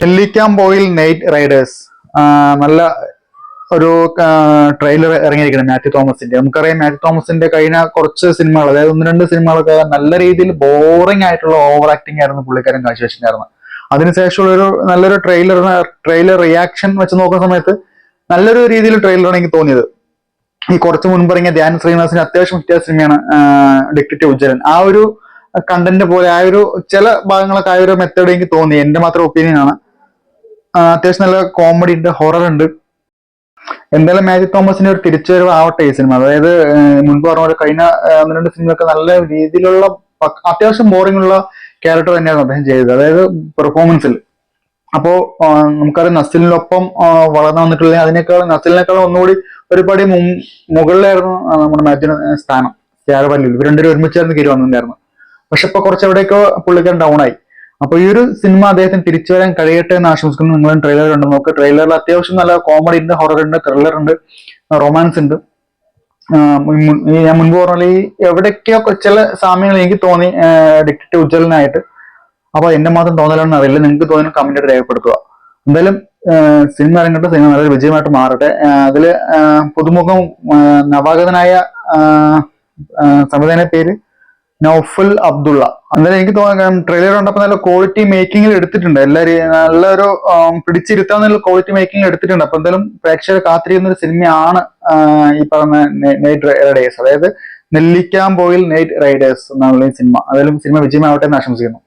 Nellikampoyil night Riders നല്ല ഒരു trailer ഇറങ്ങിയിരിക്കണം Mathew തോമസിന്റെ. നമുക്കറിയാം മാത്യു തോമസിന്റെ കഴിഞ്ഞ കുറച്ച് സിനിമകൾ, അതായത് ഒന്ന് രണ്ട് സിനിമകളൊക്കെ നല്ല രീതിയിൽ ബോറിംഗ് ആയിട്ടുള്ള ഓവർ ആക്ടിംഗ് ആയിരുന്നു പുള്ളിക്കാരൻ കാഴ്ചവെച്ചിട്ടുണ്ടായിരുന്നത്. അതിനുശേഷമുള്ള ഒരു നല്ലൊരു ട്രെയിലർ റിയാക്ഷൻ വെച്ച് നോക്കുന്ന സമയത്ത് നല്ലൊരു രീതിയിൽ ട്രെയിലറാണ് എനിക്ക് തോന്നിയത്. ഈ കുറച്ച് മുൻപ് ഇറങ്ങിയ ധ്യാൻ ശ്രീനിവാസിന് അത്യാവശ്യം ഹിറ്റായ സിനിമയാണ് ഡിറ്റക്റ്റീവ് ഉജ്ജ്വലൻ. ആ ഒരു കണ്ടന്റ് പോലെ ആ ഒരു ചില ഭാഗങ്ങളൊക്കെ ആ ഒരു മെത്തേഡ് എനിക്ക് തോന്നി. എന്റെ മാത്രം ഒപ്പീനിയൻ ആണ്. അത്യാവശ്യം നല്ല കോമഡി ഉണ്ട്, ഹൊറർ ഉണ്ട്. എന്തായാലും മാത്യു തോമസിന്റെ ഒരു തിരിച്ചുവരവ് ആവട്ടെ ഈ സിനിമ. അതായത് മുൻപ് പറഞ്ഞ പോലെ കഴിഞ്ഞ ഒന്ന് രണ്ട് സിനിമയൊക്കെ നല്ല രീതിയിലുള്ള അത്യാവശ്യം ബോറിംഗ് ഉള്ള ക്യാരക്ടർ തന്നെയാണ് അദ്ദേഹം ചെയ്തത്, അതായത് പെർഫോമൻസിൽ. അപ്പോ നമുക്കറിയാം നസ്ലിനൊപ്പം വളർന്നു വന്നിട്ടുള്ള നസ്ലിനേക്കാളും ഒന്നുകൂടി ഒരു പടി മുകളിലായിരുന്നു നമ്മുടെ മാത്യുവിന്റെ സ്ഥാനം. ത്യാഗപല്ലിൽ ഇവർ രണ്ടുപേരും ഒരുമിച്ചായിരുന്നു കയറി വന്നിട്ടുണ്ടായിരുന്നു. പക്ഷെ ഇപ്പൊ കുറച്ച് എവിടെയൊക്കെ പുള്ളിക്കാരൻ ഡൗൺ ആയി. അപ്പൊ ഈ ഒരു സിനിമ അദ്ദേഹത്തിന് തിരിച്ചു വരാൻ കഴിയട്ടെ എന്ന് ആശംസിക്കുന്നു. നിങ്ങളും ട്രെയിലർ കണ്ടു നോക്ക്. ട്രെയിലറിൽ അത്യാവശ്യം നല്ല കോമഡി ഉണ്ട്, ഹൊറർ ഉണ്ട്, ത്രില്ലർ ഉണ്ട്, റൊമാൻസ് ഉണ്ട്. ഞാൻ മുൻപ് പറഞ്ഞ ഈ എവിടെയൊക്കെയോ ചില സാമ്യങ്ങൾ എനിക്ക് തോന്നി ഡിറ്റക്റ്റീവ് ഉജ്ജ്വലനായിട്ട്. അപ്പൊ എന്റെ മാത്രം തോന്നലാണെന്ന് അറിയില്ല, നിങ്ങൾക്ക് തോന്നുന്നു കമന്റ് ആയിട്ട് രേഖപ്പെടുത്തുക. എന്തായാലും സിനിമ ഇറങ്ങട്ടെ, സിനിമ നല്ലൊരു വിജയമായിട്ട് മാറട്ടെ. അതില് പുതുമുഖം നവാഗതനായ സംവിധാന പേര് നൗഫൽ അബ്ദുള്ള. എന്തായാലും എനിക്ക് തോന്നുന്നു ട്രെയിലർ കണ്ടപ്പോൾ നല്ല ക്വാളിറ്റി മേക്കിങ്ങിൽ എടുത്തിട്ടുണ്ട്. എല്ലാവരും നല്ലൊരു പിടിച്ചിരുത്താന്നുള്ള ക്വാളിറ്റി മേക്കിംഗ് എടുത്തിട്ടുണ്ട്. അപ്പൊ എന്തായാലും പ്രേക്ഷകർ കാത്തിരിക്കുന്ന ഒരു സിനിമയാണ് ഈ പറഞ്ഞ നൈറ്റ് റൈഡേഴ്സ്, അതായത് നെല്ലിക്കാംപോയിൽ നൈറ്റ് റൈഡേഴ്സ് എന്നുള്ള ഈ സിനിമ. എന്തായാലും സിനിമ വിജയമാവട്ടെ എന്ന് ആശംസിക്കുന്നു.